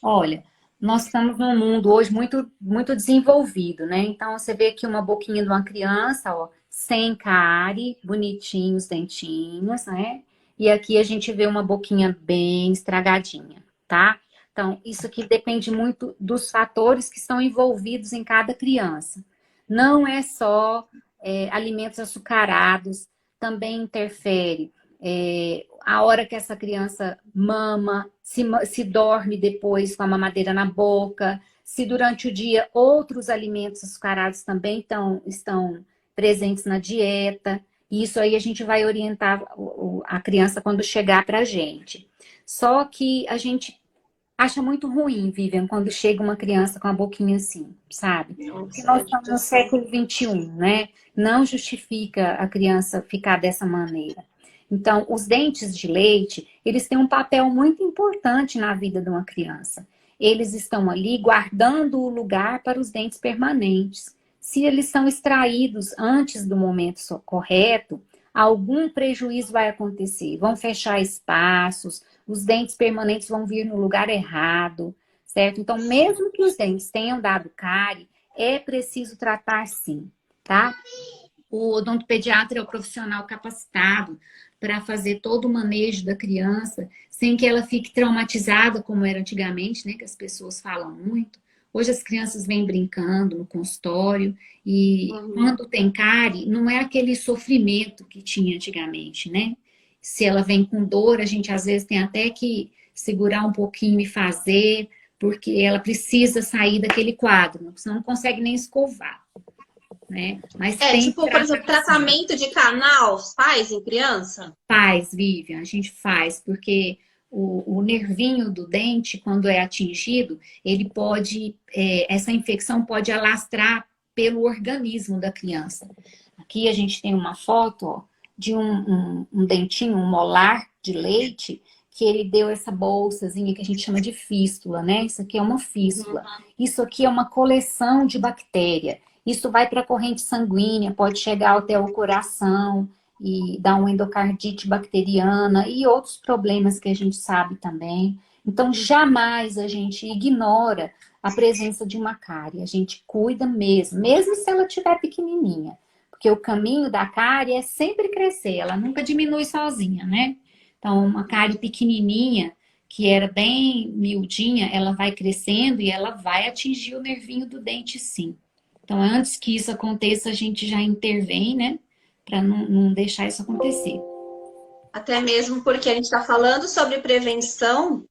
Olha, nós estamos num mundo hoje muito, muito desenvolvido, né? Então você vê aqui uma boquinha de uma criança, ó, sem cárie, bonitinho os dentinhos, né? E aqui a gente vê uma boquinha bem estragadinha, tá? Então, isso aqui depende muito dos fatores que estão envolvidos em cada criança. Não é só alimentos açucarados, também interfere a hora que essa criança mama, se dorme depois com a mamadeira na boca, se durante o dia outros alimentos açucarados também estão presentes na dieta. E isso aí a gente vai orientar a criança quando chegar para a gente. Só que a gente acha muito ruim, Vivian, quando chega uma criança com a boquinha assim, sabe? Porque Nossa, nós é estamos no judiação. século XXI, né? Não justifica a criança ficar dessa maneira. Então, os dentes de leite, eles têm um papel muito importante na vida de uma criança. Eles estão ali guardando o lugar para os dentes permanentes. Se eles são extraídos antes do momento correto, algum prejuízo vai acontecer. Vão fechar espaços, os dentes permanentes vão vir no lugar errado, certo? Então, mesmo que os dentes tenham dado cárie, é preciso tratar sim, tá? O odontopediatra é o profissional capacitado para fazer todo o manejo da criança, sem que ela fique traumatizada, como era antigamente, né? Que as pessoas falam muito. Hoje as crianças vêm brincando no consultório e Uhum. quando tem cárie, não é aquele sofrimento que tinha antigamente, né? Se ela vem com dor, a gente às vezes tem até que segurar um pouquinho e fazer, porque ela precisa sair daquele quadro, senão não consegue nem escovar, né? Mas É, tem que tipo, por exemplo, tratar sim. tratamento de canal faz em criança? Faz, Vivian, a gente faz, porque o nervinho do dente, quando é atingido, ele pode, essa infecção pode alastrar pelo organismo da criança. Aqui a gente tem uma foto, ó, de um dentinho, um molar de leite, que ele deu essa bolsazinha que a gente chama de fístula, né? Isso aqui é uma Uhum. fístula. Isso aqui é uma coleção de bactéria. Isso vai para a corrente sanguínea, pode chegar até o coração e dar uma endocardite bacteriana e outros problemas que a gente sabe também. Então, jamais a gente ignora a presença de uma cárie. A gente cuida mesmo, mesmo se ela estiver pequenininha. Porque o caminho da cárie é sempre crescer, ela nunca diminui sozinha, né? Então, uma cárie pequenininha, que era bem miudinha, ela vai crescendo e ela vai atingir o nervinho do dente, sim. Então, antes que isso aconteça, a gente já intervém, né? Para não deixar isso acontecer. Até mesmo porque a gente está falando sobre prevenção,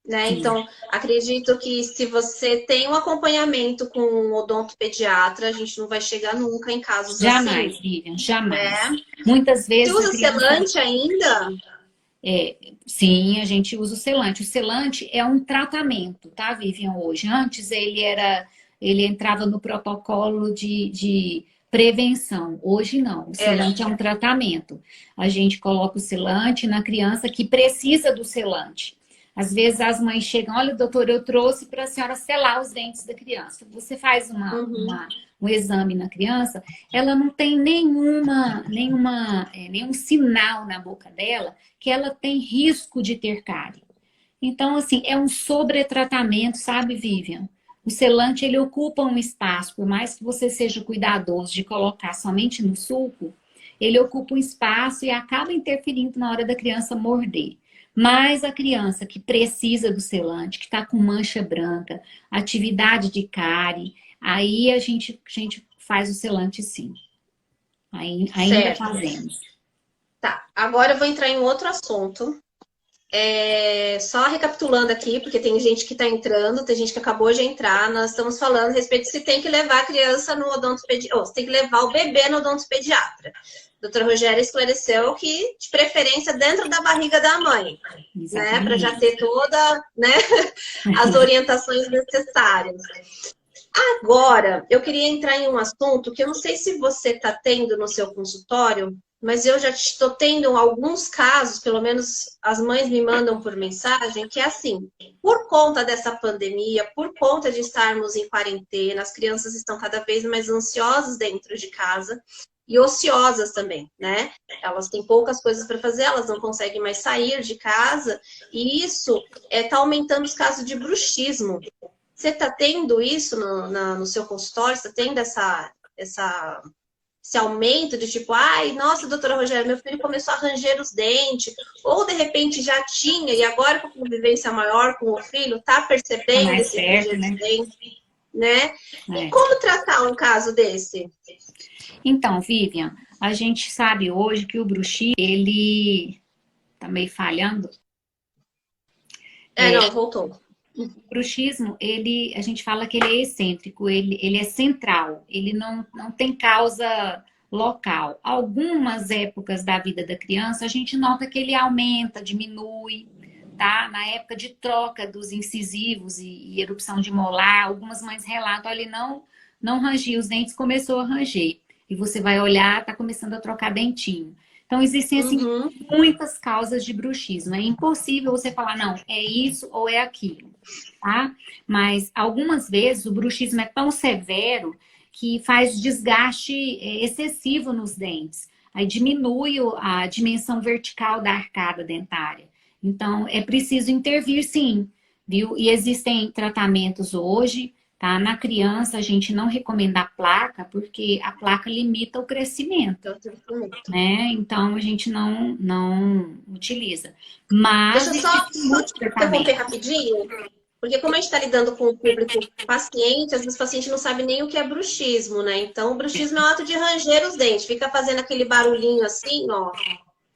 né? Sim. Então, acredito que se você tem um acompanhamento com um odontopediatra, a gente não vai chegar nunca em casos assim, Jamais, Vivian, jamais. né? Muitas Você vezes a usa criança. selante ainda? Sim, a gente usa o selante. O selante é um tratamento, tá, Vivian, hoje. Antes ele entrava no protocolo de prevenção. Hoje não. O É, selante é um tratamento. A gente coloca o selante na criança que precisa do selante. Às vezes as mães chegam, olha, doutor, eu trouxe para a senhora selar os dentes da criança. Você faz uhum, um exame na criança, ela não tem nenhum sinal na boca dela que ela tem risco de ter cárie. Então, assim, é um sobretratamento, sabe, Vivian? O selante, ele ocupa um espaço, por mais que você seja cuidadoso de colocar somente no sulco, ele ocupa um espaço e acaba interferindo na hora da criança morder. Mas a criança que precisa do selante, que está com mancha branca, atividade de cárie, aí a gente faz o selante sim. Aí, ainda certo. fazemos. Tá, agora eu vou entrar em um outro assunto. Só recapitulando aqui, porque tem gente que está entrando, tem gente que acabou de entrar. Nós estamos falando a respeito de se tem que levar a criança no odontopediatra, ou se tem que levar o bebê no odontopediatra. A doutora Rogéria esclareceu que, de preferência, dentro da barriga da mãe, né? Para já Exatamente. ter toda, né, as orientações necessárias. Agora, eu queria entrar em um assunto que eu não sei se você está tendo no seu consultório, mas eu já estou tendo alguns casos, pelo menos as mães me mandam por mensagem, que é assim, por conta dessa pandemia, por conta de estarmos em quarentena, as crianças estão cada vez mais ansiosas dentro de casa e ociosas também, né? Elas têm poucas coisas para fazer, elas não conseguem mais sair de casa, e isso está aumentando os casos de bruxismo. Você está tendo isso no seu consultório? Você está tendo esse aumento de tipo, ai, nossa, doutora Rogéria, meu filho começou a ranger os dentes, ou de repente já tinha, e agora com a convivência maior com o filho, está Tá percebendo mais esse perto, ranger dos né? dentes, né? E É. como tratar um caso desse? Então, Vivian, a gente sabe hoje que o bruxismo, ele tá meio falhando. Não, voltou. O bruxismo, a gente fala que ele é excêntrico, ele é central, ele não tem causa local. Algumas épocas da vida da criança, a gente nota que ele aumenta, diminui, tá? Na época de troca dos incisivos e erupção de molar, algumas mães relatam, olha, ele não rangia os dentes, começou a ranger. E você vai olhar, tá começando a trocar dentinho. Então, existem, assim, Uhum. muitas causas de bruxismo. É impossível você falar, não, é isso ou é aquilo, tá? Mas, algumas vezes, o bruxismo é tão severo que faz desgaste excessivo nos dentes. Aí diminui a dimensão vertical da arcada dentária. Então, é preciso intervir, sim, viu? E existem tratamentos hoje, tá? Na criança, a gente não recomenda a placa, porque a placa limita o crescimento, Eu tenho muito. né? Então, a gente não utiliza. Deixa Mas eu existem só muitos te interromper tratamentos. rapidinho, porque como a gente está lidando com o público paciente, às vezes o paciente não sabe nem o que é bruxismo, né? Então, o bruxismo é o ato de ranger os dentes, fica fazendo aquele barulhinho assim, ó,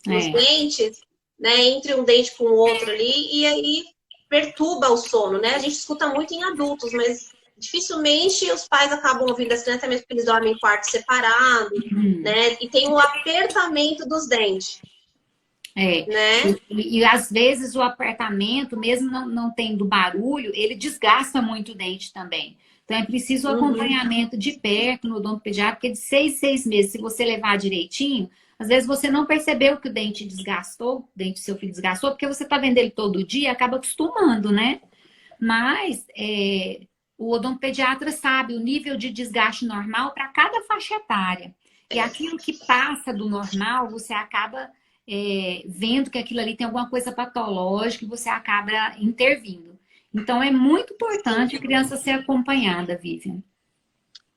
nos É. dentes, né? Entre um dente com o outro ali, e aí perturba o sono, né? A gente escuta muito em adultos, mas dificilmente os pais acabam ouvindo assim, até mesmo porque eles dormem em quarto separado, Uhum. né? E tem o apertamento dos dentes, É, né? e às vezes o apartamento, mesmo não tendo barulho, ele desgasta muito o dente também. Então é preciso o Uhum. acompanhamento de perto no odontopediatra, porque de 6 em 6 meses, se você levar direitinho, às vezes você não percebeu que o dente desgastou, o dente do seu filho desgastou, porque você está vendo ele todo dia e acaba acostumando, né? Mas o odontopediatra sabe o nível de desgaste normal para cada faixa etária. E aquilo que passa do normal, você acaba vendo que aquilo ali tem alguma coisa patológica e você acaba intervindo. Então, é muito importante a criança ser acompanhada, Vivian.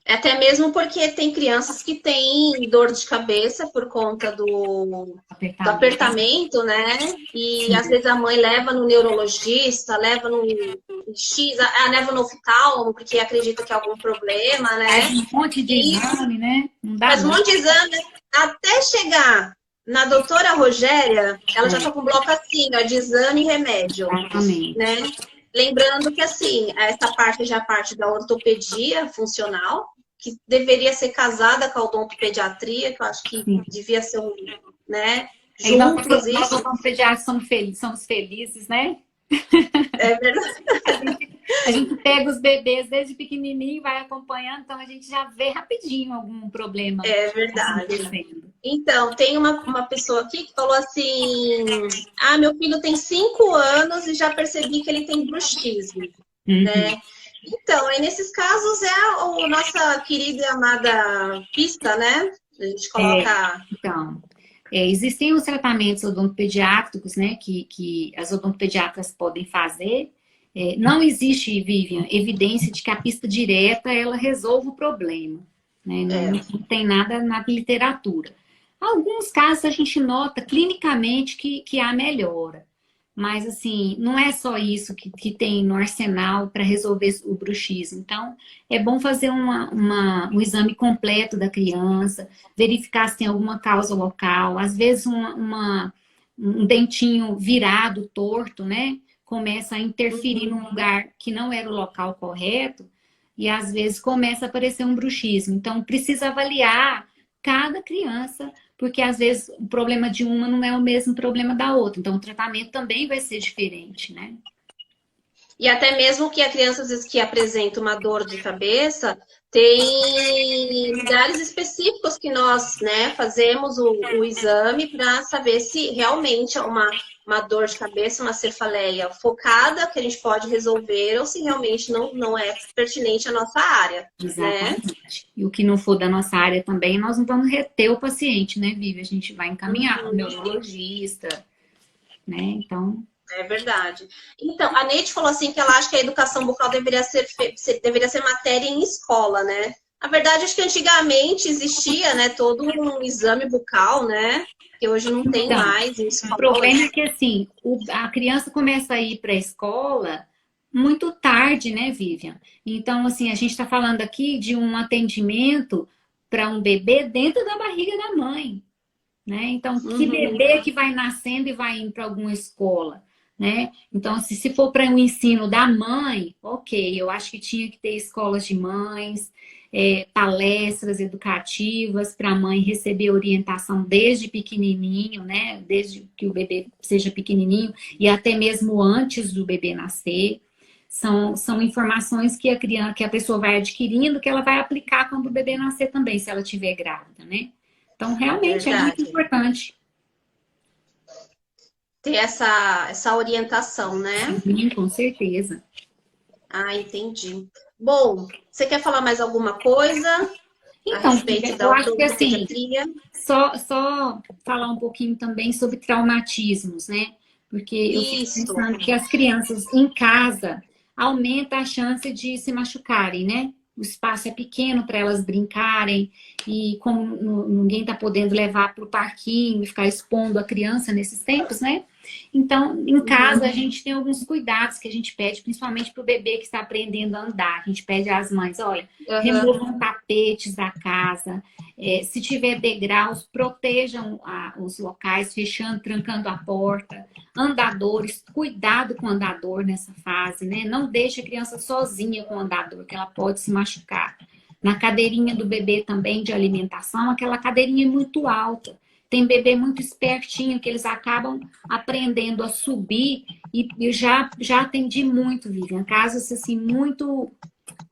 Até mesmo porque tem crianças que têm dor de cabeça por conta do Apertamento. apertamento, né? E às Sim. vezes a mãe leva no neurologista, leva no X, leva no oftalmo, porque acredita que é algum problema, Faz né? um monte de E exame, né? Não dá faz um não. monte de exame até chegar na doutora Rogéria, ela já tá É, com um bloco assim, ó, de exame e remédio, né? exatamente. Lembrando que, assim, essa parte já é a parte da ortopedia funcional, que deveria ser casada com a odontopediatria, que eu acho que Sim. devia ser, né, Aí juntos nós, isso. como pediatras, somos felizes, né? É verdade, A gente pega os bebês desde pequenininho, vai acompanhando, então a gente já vê rapidinho algum problema é verdade. acontecendo. Então, tem uma pessoa aqui que falou assim: ah, meu filho tem 5 anos e já percebi que ele tem bruxismo, Uhum. né? Então, aí nesses casos é a nossa querida e amada pista, né? A gente coloca. Então, existem os tratamentos odontopediátricos, né, que as odontopediatras podem fazer. Não existe, Vivian, evidência de que a pista direta ela resolve o problema, né? É, Não tem nada na literatura. Alguns casos a gente nota clinicamente que há melhora. Mas, assim, não é só isso que tem no arsenal para resolver o bruxismo. Então, é bom fazer um exame completo da criança, verificar se tem alguma causa local. Às vezes, um dentinho virado, torto, né? Começa a interferir uhum. num lugar que não era o local correto. E, às vezes, começa a aparecer um bruxismo. Então, precisa avaliar cada criança porque às vezes o problema de uma não é o mesmo problema da outra. Então, o tratamento também vai ser diferente, né? E até mesmo que a criança, às vezes, que apresenta uma dor de cabeça, tem lugares específicos que nós, né, fazemos o exame para saber se realmente é uma dor de cabeça, uma cefaleia focada que a gente pode resolver ou se realmente não é pertinente à nossa área, né? Exatamente. E o que não for da nossa área também, nós não vamos reter o paciente, né, Vivi? A gente vai encaminhar para o Uhum. neurologista, né? Então, É verdade. Então, a Neide falou assim que ela acha que a educação bucal deveria ser matéria em escola, né? Na verdade, acho que antigamente existia, né, todo um exame bucal, né? Que hoje não tem então, mais em o problema é escolas. que, assim, a criança começa a ir para a escola muito tarde, né, Vivian? Então, assim, a gente está falando aqui de um atendimento para um bebê dentro da barriga da mãe. Né? Então, que Uhum, bebê que vai nascendo e vai indo para alguma escola, né? Então, se for para o ensino da mãe, ok, eu acho que tinha que ter escolas de mães, palestras educativas para a mãe receber orientação desde pequenininho, né? Desde que o bebê seja pequenininho e até mesmo antes do bebê nascer. São informações que que a pessoa vai adquirindo, que ela vai aplicar quando o bebê nascer também, se ela estiver grávida, né? Então, realmente é muito Verdade. importante. Ter essa orientação, né? Sim, com certeza. Ah, entendi. Bom, você quer falar mais alguma coisa a Então, respeito filha, da eu acho que assim, ortopediatria? só falar um pouquinho também sobre traumatismos, né? Porque eu fico Isso. pensando que as crianças em casa aumenta a chance de se machucarem, né? O espaço é pequeno para elas brincarem e como ninguém está podendo levar para o parquinho e ficar expondo a criança nesses tempos, né? Então, em casa, a Uhum. gente tem alguns cuidados que a gente pede, principalmente para o bebê que está aprendendo a andar. A gente pede às mães, olha, Aham. removam tapetes da casa, se tiver degraus, protejam os locais, fechando, trancando a porta. Andadores, cuidado com o andador nessa fase, né? Não deixe a criança sozinha com o andador, que ela pode se machucar. Na cadeirinha do bebê também de alimentação, aquela cadeirinha é muito alta. Tem bebê muito espertinho que eles acabam aprendendo a subir e eu já atendi muito, Vivian, casos assim muito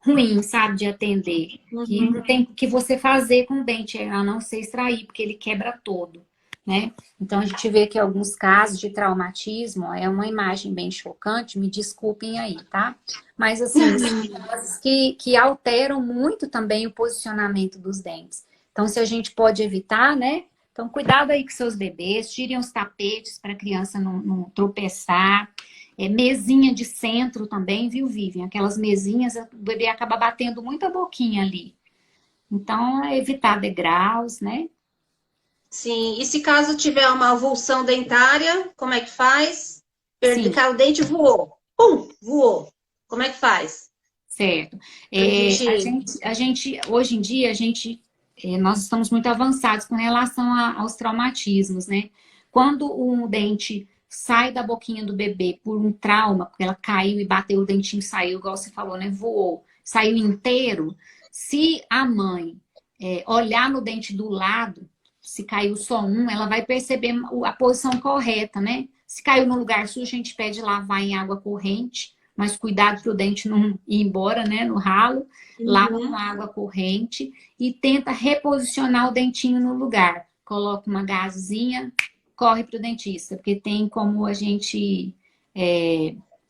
ruim, sabe, de atender. Que Uhum. não tem o que você fazer com o dente, a não ser extrair, porque ele quebra todo, né? Então, a gente vê que alguns casos de traumatismo é uma imagem bem chocante, me desculpem aí, tá? Mas, assim, são coisas que alteram muito também o posicionamento dos dentes. Então, se a gente pode evitar, né? Então, cuidado aí com seus bebês, tirem os tapetes para a criança não tropeçar. Mesinha de centro também, viu, Vivian? Aquelas mesinhas, o bebê acaba batendo muito a boquinha ali. Então, é evitar degraus, né? Sim. E se caso tiver uma avulsão dentária, como é que faz? Sim, Caiu o dente, voou. Pum, voou. Como é que faz? certo. Pra A gente. gente, hoje em dia, nós estamos muito avançados com relação aos traumatismos, né? Quando um dente sai da boquinha do bebê por um trauma, porque ela caiu e bateu o dentinho, saiu, igual você falou, né? Voou, saiu inteiro. Se a mãe olhar no dente do lado, se caiu só um, ela vai perceber a posição correta, né? Se caiu no lugar sujo, a gente pede lavar em água corrente, mas cuidado para o dente não ir embora, né, no ralo. Lava com Uhum. água corrente e tenta reposicionar o dentinho no lugar. Coloca uma gazezinha, corre para o dentista, porque tem como a gente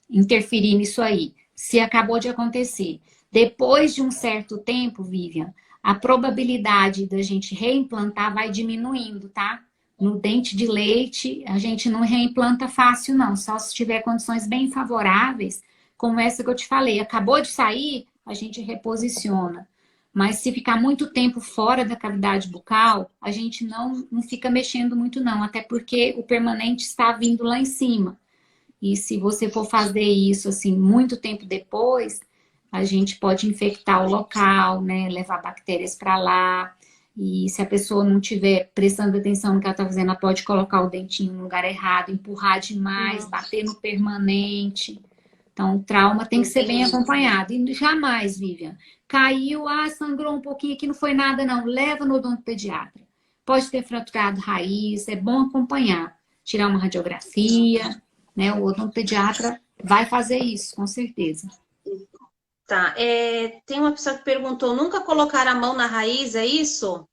interferir nisso aí. Se acabou de acontecer. Depois de um certo tempo, Vivian, a probabilidade da gente reimplantar vai diminuindo, tá? No dente de leite, a gente não reimplanta fácil, não. Só se tiver condições bem favoráveis, como essa que eu te falei. Acabou de sair, a gente reposiciona. Mas se ficar muito tempo fora da cavidade bucal, a gente não fica mexendo muito, não. Até porque o permanente está vindo lá em cima. E se você for fazer isso, assim, muito tempo depois, a gente pode infectar o local, né? Levar bactérias para lá. E se a pessoa não estiver prestando atenção no que ela está fazendo, ela pode colocar o dentinho no lugar errado, empurrar demais, Nossa, bater no permanente. Então, o trauma tem que ser bem entendi. acompanhado. E jamais, Vivian, caiu, sangrou um pouquinho aqui, não foi nada, não. Leva no odontopediatra. Pode ter fraturado raiz, é bom acompanhar. Tirar uma radiografia, né? O odontopediatra vai fazer isso, com certeza. Tá. Tem uma pessoa que perguntou: nunca colocar a mão na raiz, é isso?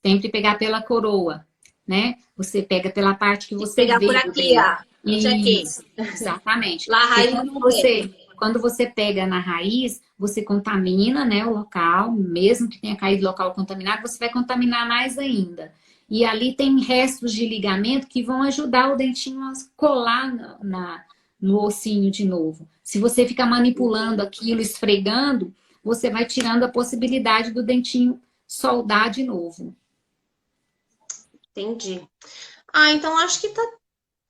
Sempre pegar pela coroa, né? Você pega pela parte que Tem que você pegar por vê o aqui, dente. ó. Esse aqui. Isso, exatamente. Lá a Porque raiz não vem. quando você pega na raiz, você contamina, né, o local, mesmo que tenha caído local contaminado, você vai contaminar mais ainda. E ali tem restos de ligamento que vão ajudar o dentinho a colar no ossinho de novo. Se você ficar manipulando aquilo, esfregando, você vai tirando a possibilidade do dentinho soldar de novo. Entendi. Ah, então acho que tá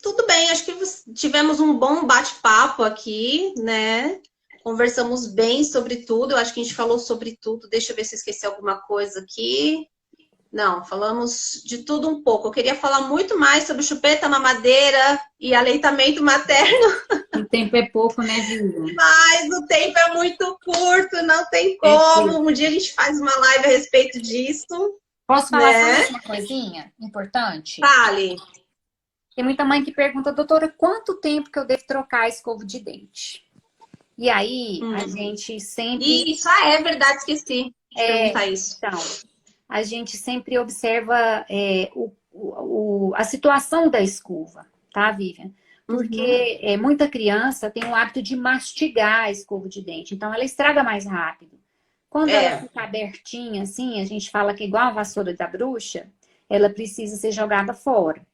tudo bem. Acho que tivemos um bom bate-papo aqui, né? Conversamos bem sobre tudo. Eu acho que a gente falou sobre tudo. Deixa eu ver se eu esqueci alguma coisa aqui. Não, falamos de tudo um pouco. Eu queria falar muito mais sobre chupeta, mamadeira e aleitamento materno, O tempo é pouco, né, Vivian? mas o tempo é muito curto, não tem É como. pouco. Um dia a gente faz uma live a respeito disso, Posso falar só né? mais uma coisinha importante? Fale. Tem muita mãe que pergunta, doutora, quanto tempo que eu devo trocar a escova de dente? E aí, a gente sempre... Isso, é verdade, esqueci de perguntar isso. Então, a gente sempre observa a situação da escova, tá, Vivian? Porque muita criança tem o hábito de mastigar a escova de dente, então ela estraga mais rápido. Quando ela fica abertinha, assim, a gente fala que é igual a vassoura da bruxa, ela precisa ser jogada fora.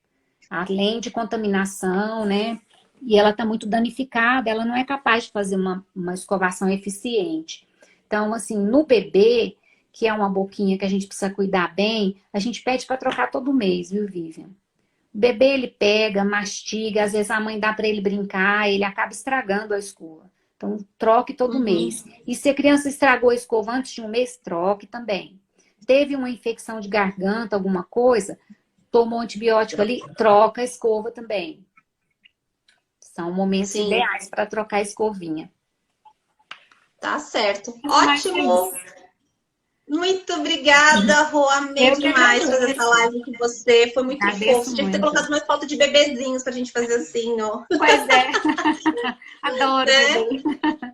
Além de contaminação, né? E ela está muito danificada, ela não é capaz de fazer uma escovação eficiente. Então, assim, no bebê, que é uma boquinha que a gente precisa cuidar bem, a gente pede para trocar todo mês, viu, Vivian? O bebê, ele pega, mastiga, às vezes a mãe dá para ele brincar, ele acaba estragando a escova. Então, troque todo mês. E se a criança estragou a escova antes de um mês, troque também. Teve uma infecção de garganta, alguma coisa, tomou antibiótico ali, troca a escova também. São momentos ideais para trocar a escovinha. Tá certo. Mas é Ótimo. isso. Muito obrigada, Rô. Amei Eu que demais fazer agradeço. essa live com você. Foi muito Agradeço fofo. Tinha que ter muito. colocado mais foto de bebezinhos pra gente fazer assim, ó. Pois é. Adoro Né? bebê.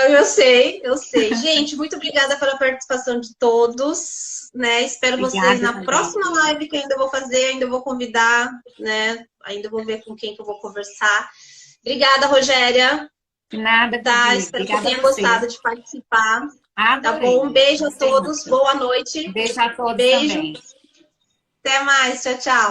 Eu sei, eu sei. Gente, muito obrigada pela participação de todos, né? Espero vocês Obrigada na também. próxima live que eu ainda vou fazer, ainda vou convidar, né? Ainda vou ver com quem que eu vou conversar. Obrigada, Rogéria. De nada, Tá, Vivi. espero que Obrigada tenha a você. gostado de participar. Tá Adorei. bom? Um beijo a Gostei todos, muito. boa noite. Beijo a todos Beijo. também. Até mais, tchau, tchau.